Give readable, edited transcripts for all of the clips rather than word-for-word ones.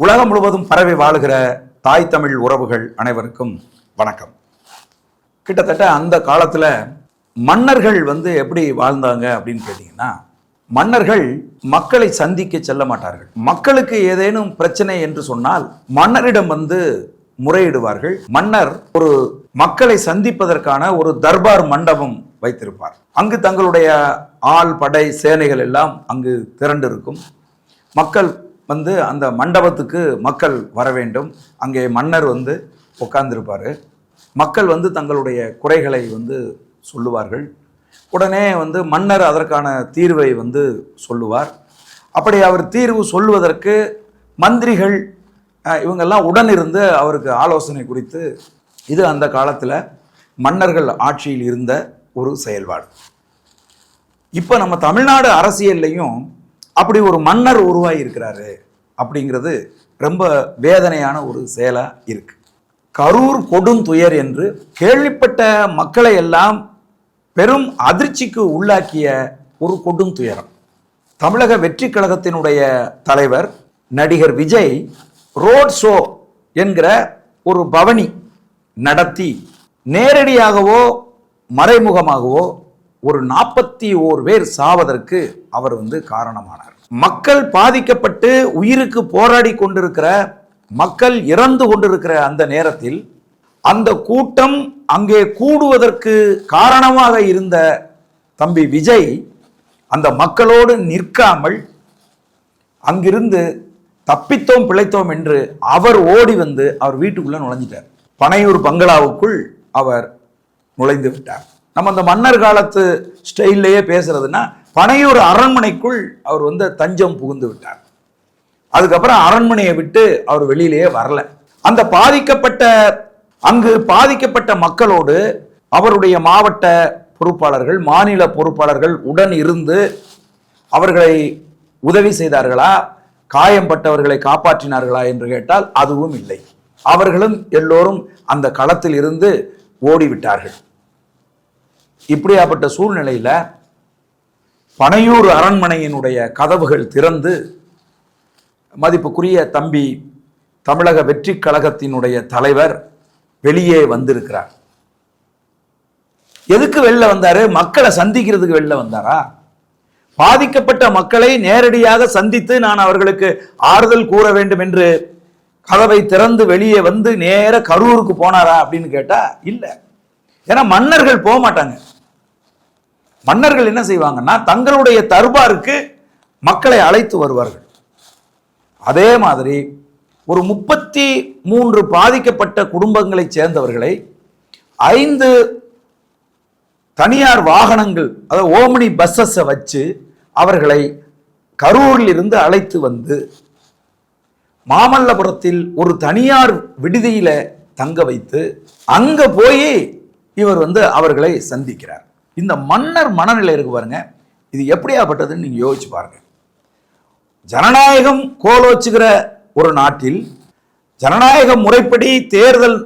உலகம் முழுவதும் பரவி வாழுகிற தாய் தமிழ் உறவுகள் அனைவருக்கும் வணக்கம். கிட்டத்தட்ட அந்த காலத்துல மன்னர்கள் எப்படி வாழ்ந்தாங்க அப்படின்னு கேட்டீங்கன்னா, மன்னர்கள் மக்களை சந்திக்க செல்ல மாட்டார்கள். மக்களுக்கு ஏதேனும் பிரச்சனை என்று சொன்னால் மன்னரிடம் முறையிடுவார்கள். மன்னர் ஒரு மக்களை சந்திப்பதற்கான ஒரு தர்பார் மண்டபம் வைத்திருப்பார். அங்கு தங்களுடைய ஆள் படை சேனைகள் எல்லாம் அங்கு திரண்டு இருக்கும். மக்கள் அந்த மண்டபத்துக்கு மக்கள் வர வேண்டும். அங்கே மன்னர் உட்கார்ந்திருப்பார். மக்கள் தங்களுடைய குறைகளை சொல்லுவார்கள். உடனே மன்னர் அதற்கான தீர்வை சொல்லுவார். அப்படி அவர் தீர்வு சொல்லுவதற்கு மந்திரிகள் இவங்கெல்லாம் உடன் இருந்து அவருக்கு ஆலோசனை குறித்து, இது அந்த காலத்தில் மன்னர்கள் ஆட்சியில் இருந்த ஒரு செயல்பாடு. இப்போ நம்ம தமிழ்நாடு அரசியல்லையும் அப்படி ஒரு மன்னர் உருவாகி இருக்கிறாரு அப்படிங்கிறது ரொம்ப வேதனையான ஒரு செயலா இருக்கு. கரூர் கொடுந்துயர் என்று கேள்விப்பட்ட மக்களை எல்லாம் பெரும் அதிர்ச்சிக்கு உள்ளாக்கிய ஒரு கொடுந்துயரம். தமிழக வெற்றி கழகத்தினுடைய தலைவர் நடிகர் விஜய் ரோட் ஷோ என்கிற ஒரு பவனி நடத்தி நேரடியாகவோ மறைமுகமாகவோ ஒரு 41 பேர் சாவதற்கு அவர் காரணமானார். மக்கள் பாதிக்கப்பட்டு உயிருக்கு போராடி கொண்டிருக்கிற, மக்கள் இறந்து கொண்டிருக்கிற அந்த நேரத்தில் அந்த கூட்டம் அங்கே கூடுவதற்கு காரணமாக இருந்த தம்பி விஜய் அந்த மக்களோடு நிற்காமல் அங்கிருந்து தப்பித்தோம் பிழைத்தோம் என்று அவர் ஓடி அவர் வீட்டுக்குள்ள நுழைஞ்சிட்டார். பனையூர் பங்களாவுக்குள் அவர் நுழைந்து விட்டார். நம்ம அந்த மன்னர் காலத்து ஸ்டைல்லையே பேசுறதுன்னா, பனையூர் அரண்மனைக்குள் அவர் தஞ்சம் புகுந்து விட்டார். அதுக்கப்புறம் அரண்மனையை விட்டு அவர் வெளியிலேயே வரல. அந்த அங்கு பாதிக்கப்பட்ட மக்களோடு அவருடைய மாவட்ட பொறுப்பாளர்கள், மாநில பொறுப்பாளர்கள் உடன் இருந்து அவர்களை உதவி செய்தார்களா, காயம்பட்டவர்களை காப்பாற்றினார்களா என்று கேட்டால் அதுவும் இல்லை. அவர்களும் எல்லோரும் அந்த களத்தில் இருந்து ஓடிவிட்டார்கள். இப்படியாப்பட்ட சூழ்நிலையில பனையூர் அரண்மனையினுடைய கதவுகள் திறந்து மதிப்புக்குரிய தம்பி தமிழக வெற்றி கழகத்தினுடைய தலைவர் வெளியே வந்திருக்கிறார். எதுக்கு வெளில வந்தாரு? மக்களை சந்திக்கிறதுக்கு வெளில வந்தாரா? பாதிக்கப்பட்ட மக்களை நேரடியாக சந்தித்து நான் அவர்களுக்கு ஆறுதல் கூற வேண்டும் என்று கதவை திறந்து வெளியே நேர கரூருக்கு போனாரா அப்படின்னு கேட்டா இல்ல. ஏன்னா மன்னர்கள் போக மாட்டாங்க. மன்னர்கள் என்ன செய்வாங்கன்னா, தங்களுடைய தர்பாருக்கு மக்களை அழைத்து வருவார்கள். அதே மாதிரி ஒரு 33 பாதிக்கப்பட்ட குடும்பங்களை சேர்ந்தவர்களை 5 தனியார் வாகனங்கள், அதாவது ஓமினி பஸ்ஸஸ் வச்சு அவர்களை கரூரில் இருந்து அழைத்து மாமல்லபுரத்தில் ஒரு தனியார் விடுதியில தங்க வைத்து அங்க போய் இவர் அவர்களை சந்திக்கிறார். இந்த மன்னர் மனநிலை இருக்கு பாருங்க, இது எப்படியாப்பட்டதுன்னு நீங்க யோசிச்சு பாருங்க. ஜனநாயகம் கோலோச்சுகிற ஒரு நாட்டில், ஜனநாயக முறைப்படி தேர்தல்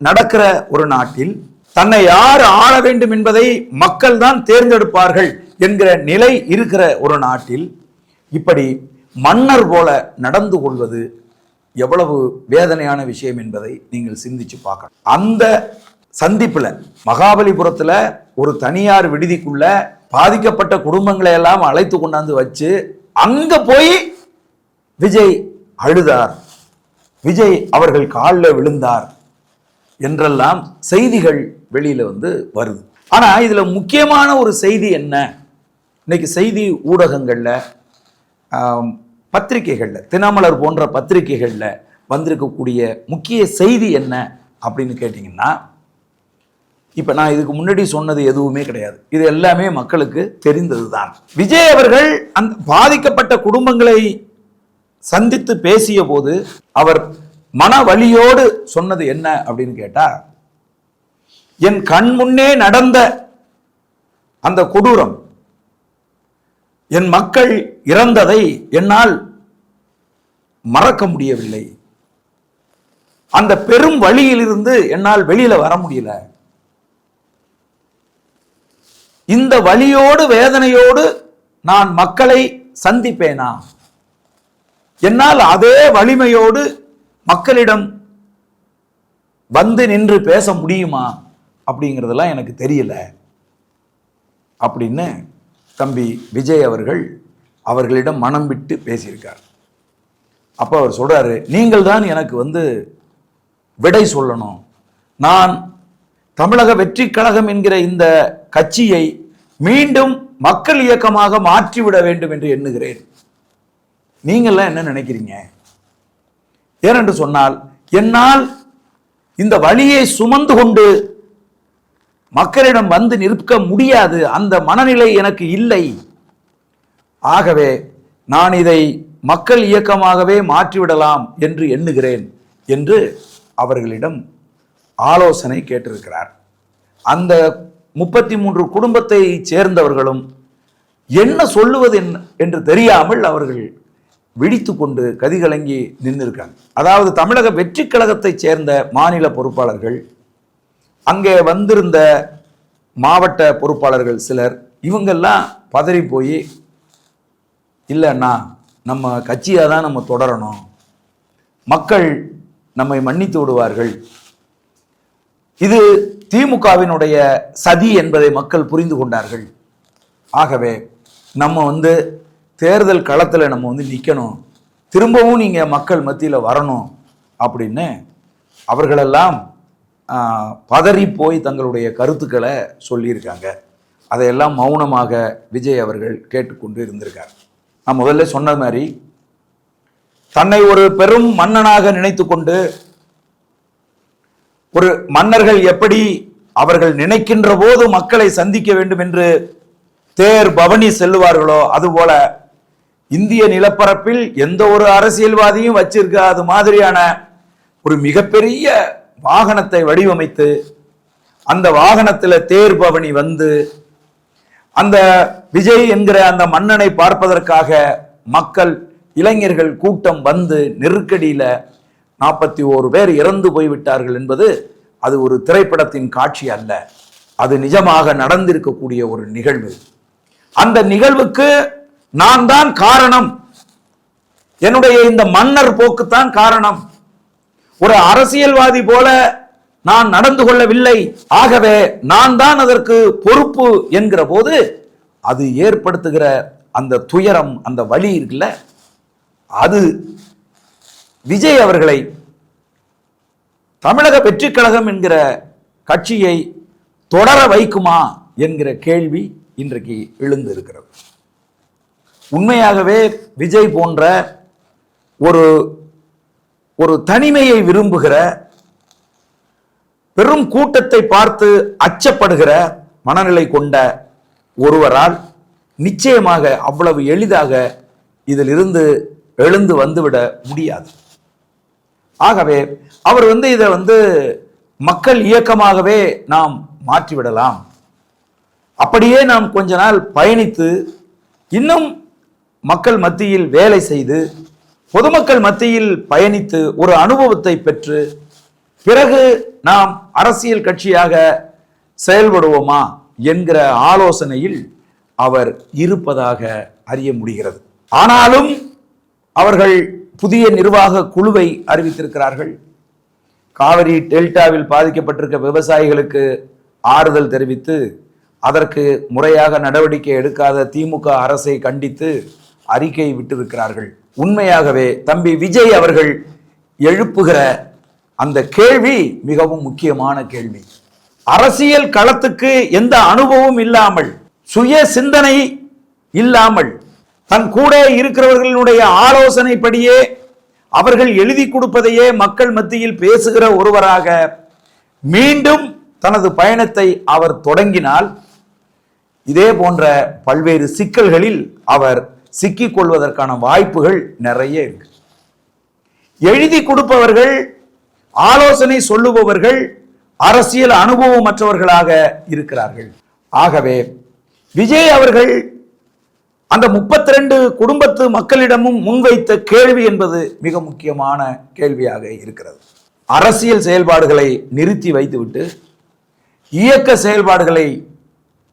நடக்கிற ஒரு நாட்டில், தன்னை யார் ஆள வேண்டும் என்பதை மக்கள் தான் தேர்ந்தெடுப்பார்கள் என்கிற நிலை இருக்கிற ஒரு நாட்டில் இப்படி மன்னர் போல நடந்து கொள்வது எவ்வளவு வேதனையான விஷயம் என்பதை நீங்கள் சிந்திச்சு பார்க்கணும். அந்த சந்திப்புல மகாபலிபுரத்துல ஒரு தனியார் விடுதிக்குள்ள பாதிக்கப்பட்ட குடும்பங்களை எல்லாம் அழைத்து கொண்டாந்து வச்சு அங்க போய் விஜய் அழுதார், விஜய் அவர்கள் காலில் விழுந்தார் என்றெல்லாம் செய்திகள் வெளியில வருது. ஆனா இதுல முக்கியமான ஒரு செய்தி என்ன? இன்னைக்கு செய்தி ஊடகங்கள்ல, பத்திரிகைகள்ல, தினமலர் போன்ற பத்திரிகைகள்ல வந்திருக்கக்கூடிய முக்கிய செய்தி என்ன அப்படின்னு கேட்டீங்கன்னா, இப்ப நான் இதுக்கு முன்னாடி சொன்னது எதுவுமே கிடையாது. இது எல்லாமே மக்களுக்கு தெரிந்ததுதான். விஜய் அவர்கள் அந்த பாதிக்கப்பட்ட குடும்பங்களை சந்தித்து பேசிய போது அவர் மன வலியோடு சொன்னது என்ன அப்படின்னு கேட்டா, என் கண் முன்னே நடந்த அந்த கொடூரம், என் மக்கள் இறந்ததை என்னால் மறக்க முடியவில்லை. அந்த பெரும் வழியிலிருந்து என்னால் வெளியில வர முடியல. இந்த வலியோடு வேதனையோடு நான் மக்களை சந்திப்பேனா? என்னால் அதே வலிமையோடு மக்களிடம் வந்து நின்று பேச முடியுமா அப்படிங்கிறதெல்லாம் எனக்கு தெரியல அப்படின்னு தம்பி விஜய் அவர்கள் அவர்களிடம் மனம் விட்டு பேசியிருக்கார். அப்போ அவர் சொல்றாரு, நீங்கள் தான் எனக்கு வந்து விடை சொல்லணும். நான் தமிழக வெற்றி கழகம் என்கிற இந்த கட்சியை மீண்டும் மக்கள் இயக்கமாக மாற்றிவிட வேண்டும் என்று எண்ணுகிறேன். நீங்கள்லாம் என்ன நினைக்கிறீங்க? ஏனென்று சொன்னால், என்னால் இந்த வழியை சுமந்து கொண்டு மக்களிடம் வந்து நிற்க முடியாது, அந்த மனநிலை எனக்கு இல்லை. ஆகவே நான் இதை மக்கள் இயக்கமாகவே மாற்றிவிடலாம் என்று எண்ணுகிறேன் என்று அவர்களிடம் ஆலோசனை கேட்டிருக்கிறார். அந்த 33 குடும்பத்தை சேர்ந்தவர்களும் என்ன சொல்லுவது என்று தெரியாமல் அவர்கள் விழித்து கொண்டு கதிகலங்கி நின்றிருக்காங்க. அதாவது தமிழக வெற்றி கழகத்தை சேர்ந்த மாநில பொறுப்பாளர்கள், அங்கே வந்திருந்த மாவட்ட பொறுப்பாளர்கள் சிலர், இவங்கெல்லாம் பதறி போய், இல்லைண்ணா நம்ம கட்சியாக தான் நம்ம தொடரணும், மக்கள் நம்மை மன்னித்து விடுவார்கள், இது திமுகவினுடைய சதி என்பதை மக்கள் புரிந்து கொண்டார்கள், ஆகவே நம்ம வந்து தேர்தல் களத்தில் நம்ம வந்து நிற்கணும், திரும்பவும் நீங்கள் மக்கள் மத்தியில் வரணும் அப்படின்னு அவர்களெல்லாம் பதறி போய் தங்களுடைய கருத்துக்களை சொல்லியிருக்காங்க. அதையெல்லாம் மௌனமாக விஜய் அவர்கள் கேட்டுக்கொண்டு இருந்திருக்கார். நான் முதல்ல சொன்ன மாதிரி, தன்னை ஒரு பெரும் மன்னனாக நினைத்து கொண்டு, ஒரு மன்னர்கள் எப்படி அவர்கள் நினைக்கின்ற போது மக்களை சந்திக்க வேண்டும் என்று தேர் பவனி செல்லுவார்களோ, அதுபோல இந்திய நிலப்பரப்பில் எந்த ஒரு அரசியல்வாதியும் வச்சிருக்காத மாதிரியான ஒரு மிகப்பெரிய வாகனத்தை வடிவமைத்து, அந்த வாகனத்தில் தேர் பவனி வந்து அந்த விஜய் என்கிற அந்த மன்னனை பார்ப்பதற்காக மக்கள், இளைஞர்கள் கூட்டம் வந்து நெருக்கடியில 41 பேர் இறந்து போய்விட்டார்கள் என்பது அது ஒரு திரைப்படத்தின் காட்சி அல்ல, அது நிஜமாக நடந்திருக்கக்கூடிய ஒரு நிகழ்வு. அந்த நிகழ்வுக்கு நான் தான் காரணம், என்னுடைய இந்த மன்னர் போக்குத்தான் காரணம், ஒரு அரசியல்வாதி போல நான் நடந்து கொள்ளவில்லை, ஆகவே நான் தான் அதற்கு பொறுப்பு என்கிற போது அது ஏற்படுத்துகிற அந்த துயரம், அந்த வலி இருக்குல்ல, அது விஜய் அவர்களை தமிழக வெற்றி கழகம் என்கிற கட்சியை தொடர வைக்குமா என்கிற கேள்வி இன்றைக்கு எழுந்து இருக்கிறது. உண்மையாகவே விஜய் போன்ற ஒரு தனிமையை விரும்புகிற, பெரும் கூட்டத்தை பார்த்து அச்சப்படுகிற மனநிலை கொண்ட ஒருவரால் நிச்சயமாக அவ்வளவு எளிதாக இதிலிருந்து எழுந்து வந்துவிட முடியாது. ஆகவே அவர் இதை மக்கள் இயக்கமாகவே நாம் மாற்றிவிடலாம், அப்படியே நாம் கொஞ்ச நாள் பயணித்து இன்னும் மக்கள் மத்தியில் வேலை செய்து பொதுமக்கள் மத்தியில் பயணித்து ஒரு அனுபவத்தை பெற்று பிறகு நாம் அரசியல் கட்சியாக செயல்படுவோமா என்கிற ஆலோசனையில் அவர் இருப்பதாக அறிய முடிகிறது. ஆனாலும் அவர்கள் புதிய நிர்வாக குழுவை அறிவித்திருக்கிறார்கள். காவிரி டெல்டாவில் பாதிக்கப்பட்டிருக்க விவசாயிகளுக்கு ஆறுதல் தெரிவித்து அதற்கு முறையாக நடவடிக்கை எடுக்காத திமுக அரசை கண்டித்து அறிக்கை விட்டிருக்கிறார்கள். உண்மையாகவே தம்பி விஜய் அவர்கள் எழுப்புகிற அந்த கேள்வி மிகவும் முக்கியமான கேள்வி. அரசியல் களத்துக்கு எந்த அனுபவம் இல்லாமல், சுய சிந்தனை இல்லாமல், தன் கூட இருக்கிறவர்களுடைய ஆலோசனைப்படியே அவர்கள் எழுதி கொடுப்பதையே மக்கள் மத்தியில் பேசுகிற ஒருவராக மீண்டும் தனது பயணத்தை அவர் தொடங்கினால் இதே போன்ற பல்வேறு சிக்கல்களில் அவர் சிக்கிக் கொள்வதற்கான வாய்ப்புகள் நிறைய இருக்கு. எழுதி கொடுப்பவர்கள், ஆலோசனை சொல்லுபவர்கள் அரசியல் அனுபவமற்றவர்களாக இருக்கிறார்கள். ஆகவே விஜய் அவர்கள் அந்த 32 குடும்பத்து மக்களிடமும் முன்வைத்த கேள்வி என்பது மிக முக்கியமான கேள்வியாக இருக்கிறது. அரசியல் செயல்பாடுகளை நிறுத்தி வைத்துவிட்டு இயக்க செயல்பாடுகளை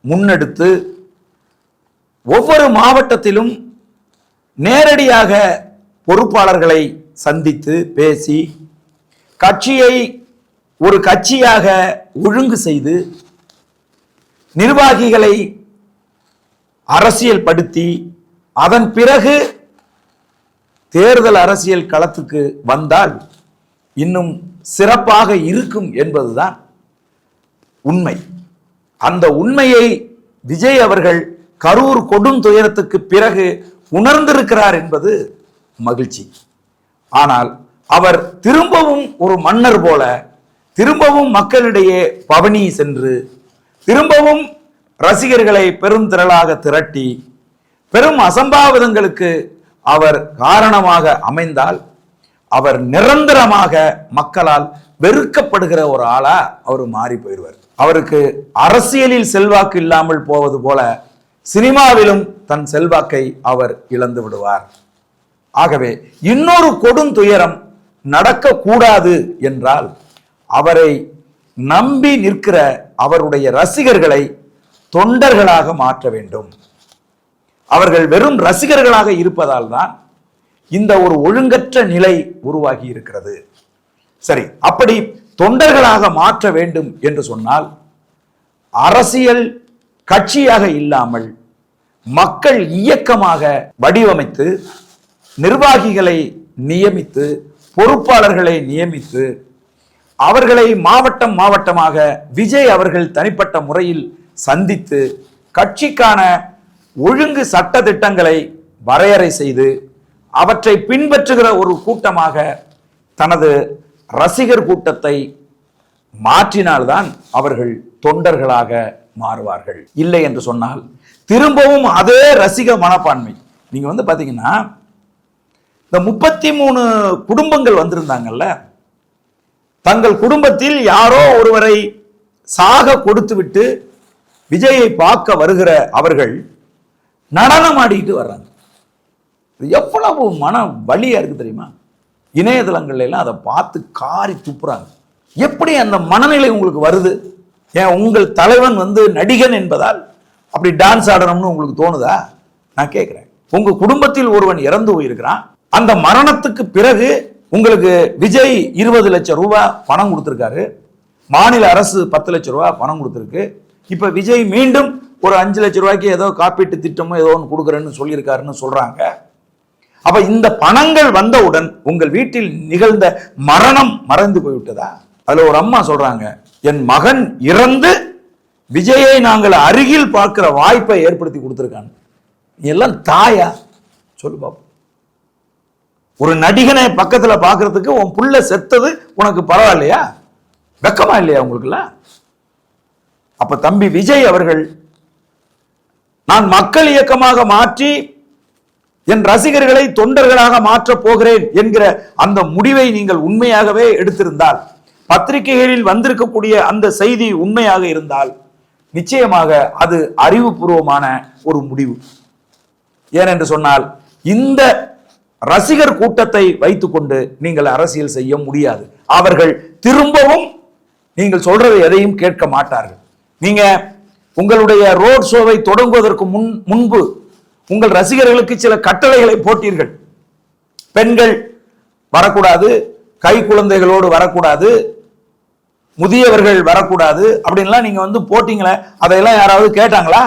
முன்னெடுத்து ஒவ்வொரு மாவட்டத்திலும் நேரடியாக பொறுப்பாளர்களை சந்தித்து பேசி கட்சியை ஒரு கட்சியாக ஒழுங்கு செய்து நிர்வாகிகளை அரசியல் படுத்தி அதன் பிறகு தேர்தல் அரசியல் களத்துக்கு வந்தால் இன்னும் சிறப்பாக இருக்கும் என்பதுதான் உண்மை. அந்த உண்மையை விஜய் அவர்கள் கரூர் கொடும் துயரத்துக்கு பிறகு உணர்ந்திருக்கிறார் என்பது மகிழ்ச்சி. ஆனால் அவர் திரும்பவும் ஒரு மன்னர் போல திரும்பவும் மக்களிடையே பவனி சென்று திரும்பவும் ரசிகர்களை பெரும் திரளாக திரட்டி பெரும் அசம்பாவிதங்களுக்கு அவர் காரணமாக அமைந்தால் அவர் நிரந்தரமாக மக்களால் வெறுக்கப்படுகிற ஒரு ஆளா அவர் மாறி போயிடுவார். அவருக்கு அரசியலில் செல்வாக்கு இல்லாமல் போவது போல சினிமாவிலும் தன் செல்வாக்கை அவர் இழந்து விடுவார். ஆகவே இன்னொரு கொடும் துயரம் நடக்கக்கூடாது என்றால் அவரை நம்பி நிற்கிற அவருடைய ரசிகர்களை தொண்டர்களாக மாற்ற வேண்டும். அவர்கள் வெறும் ரசிகர்களாக இருப்பதால் தான் இந்த ஒரு ஒழுங்கற்ற நிலை உருவாகி இருக்கிறது. சரி, அப்படி தொண்டர்களாக மாற்ற வேண்டும் என்று சொன்னால் அரசியல் கட்சியாக இல்லாமல் மக்கள் இயக்கமாக வடிவமைத்து நிர்வாகிகளை நியமித்து பொறுப்பாளர்களை நியமித்து அவர்களை மாவட்டம் மாவட்டமாக விஜய் அவர்கள் தனிப்பட்ட முறையில் சந்தித்து கட்சிக்கான ஒழுங்கு சட்ட திட்டங்களை வரையறை செய்து அவற்றை பின்பற்றுகிற ஒரு கூட்டமாக தனது ரசிகர் கூட்டத்தை மாற்றினால்தான் அவர்கள் தொண்டர்களாக மாறுவார்கள். இல்லை என்று சொன்னால் திரும்பவும் அதே ரசிக மனப்பான்மை. நீங்க பாத்தீங்கன்னா இந்த 33 குடும்பங்கள் வந்திருந்தாங்கல்ல, தங்கள் குடும்பத்தில் யாரோ ஒருவரை சாக கொடுத்து விட்டு விஜயை பார்க்க வருகிற அவர்கள் நடனம் ஆடிட்டு வர்றாங்க. எவ்வளவு மன வலியா இருக்கு தெரியுமா? இணையதளங்கள்ல எல்லாம் அதை பார்த்து காரி துப்புறாங்க. எப்படி அந்த மனநிலை உங்களுக்கு வருது? ஏன் உங்கள் தலைவன் நடிகன் என்பதால் அப்படி டான்ஸ் ஆடணும்னு உங்களுக்கு தோணுதா? நான் கேட்கிறேன். உங்க குடும்பத்தில் ஒருவன் இறந்து போயிருக்கிறான். அந்த மரணத்துக்கு பிறகு உங்களுக்கு விஜய் 20 லட்சம் ரூபாய் பணம் கொடுத்திருக்காரு, மாநில அரசு 10 லட்சம் ரூபாய் பணம் கொடுத்திருக்கு. இப்ப விஜய் மீண்டும் ஒரு 5 லட்சம் ரூபாய்க்கு ஏதோ காப்பீட்டு திட்டமோ ஏதோ ஒன்று கொடுக்குறேன்னு சொல்லியிருக்காருன்னு சொல்றாங்க. அப்ப இந்த பணங்கள் வந்தவுடன் உங்கள் வீட்டில் நிகழ்ந்த மரணம் மறந்து போய்விட்டதா? அதுல ஒரு அம்மா சொல்றாங்க, என் மகன் இறந்து விஜயை நாங்கள் அருகில் பார்க்கிற வாய்ப்பை ஏற்படுத்தி கொடுத்திருக்காங்க. நீ எல்லாம் தாயா? சொல்லு பாப்போம். ஒரு நடிகனை பக்கத்துல பாக்குறதுக்கு உன் புள்ள செத்தது உனக்கு பரவாயில்லையா? வெக்கமா இல்லையா உங்களுக்குலாம்? அப்ப தம்பி விஜய் அவர்கள் நான் மக்கள் இயக்கமாக மாற்றி என் ரசிகர்களை தொண்டர்களாக மாற்றப் போகிறேன் என்கிற அந்த முடிவை நீங்கள் உண்மையாகவே எடுத்திருந்தால், பத்திரிகைகளில் வந்திருக்கக்கூடிய அந்த செய்தி உண்மையாக இருந்தால் நிச்சயமாக அது அறிவுபூர்வமான ஒரு முடிவு. ஏனென்று சொன்னால் இந்த ரசிகர் கூட்டத்தை வைத்துக்கொண்டு நீங்கள் அரசியல் செய்ய முடியாது. அவர்கள் திரும்பவும் நீங்கள் சொல்றதை எதையும் கேட்க மாட்டார்கள். நீங்க உங்களுடைய ரோட் ஷோவை தொடங்குவதற்கு முன்பு உங்கள் ரசிகர்களுக்கு சில கட்டளைகளை போட்டீர்கள். பெண்கள் வரக்கூடாது, கை குழந்தைகளோடு வரக்கூடாது, முதியவர்கள் வரக்கூடாது அப்படின்லாம் நீங்க போட்டீங்களே, அதையெல்லாம் யாராவது கேட்டாங்களா?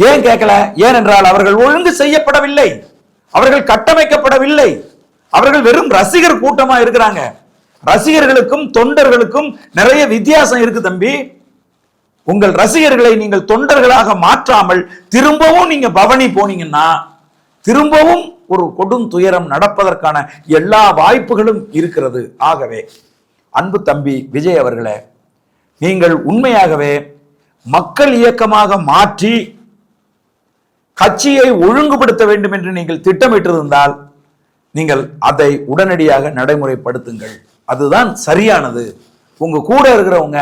ஏன் கேட்கல? ஏனென்றால் அவர்கள் ஒழுங்கு செய்யப்படவில்லை, அவர்கள் கட்டமைக்கப்படவில்லை. அவர்கள் வெறும் ரசிகர் கூட்டமா இருக்கிறாங்க. ரசிகர்களுக்கும் தொண்டர்களுக்கும் நிறைய வித்தியாசம் இருக்கு தம்பி. உங்கள் ரசிகர்களை நீங்கள் தொண்டர்களாக மாற்றாமல் திரும்பவும் நீங்க பவனி போனீங்கன்னா திரும்பவும் ஒரு கொடும் துயரம் நடப்பதற்கான எல்லா வாய்ப்புகளும் இருக்கிறது. ஆகவே அன்பு தம்பி விஜய் அவர்களே, நீங்கள் உண்மையாகவே மக்கள் இயக்கமாக மாற்றி கட்சியை ஒழுங்குபடுத்த வேண்டும் என்று நீங்கள் திட்டமிட்டிருந்தால் நீங்கள் அதை உடனடியாக நடைமுறைப்படுத்துங்கள். அதுதான் சரியானது. உங்க கூட இருக்கிறவங்க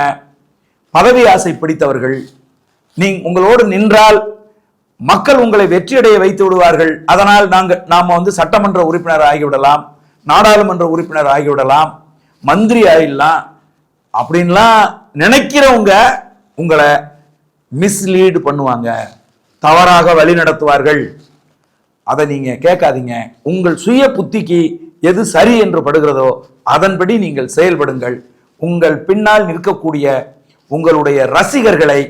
பதவி ஆசை பிடித்தவர்கள், உங்களோடு நின்றால் மக்கள் உங்களை வெற்றியடைய வைத்து விடுவார்கள், அதனால் நாம சட்டமன்ற உறுப்பினர் ஆகிவிடலாம், நாடாளுமன்ற உறுப்பினர் ஆகிவிடலாம், மந்திரி ஆகிடலாம் அப்படின்லாம் நினைக்கிறவங்க உங்களை மிஸ்லீட் பண்ணுவாங்க, தவறாக வழி நடத்துவார்கள். அதை நீங்க கேட்காதீங்க. உங்கள் சுய புத்திக்கு எது சரி என்று படுகிறதோ அதன்படி நீங்கள் செயல்படுங்கள். உங்கள் பின்னால் நிற்கக்கூடிய உங்களுடைய ரசிகர்களை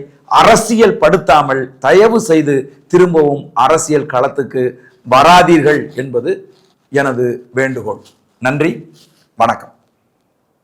அரசியல் படுத்தாமல் தயவு செய்து திரும்பவும் அரசியல் களத்துக்கு வராதீர்கள் என்பது எனது வேண்டுகோள். நன்றி, வணக்கம்.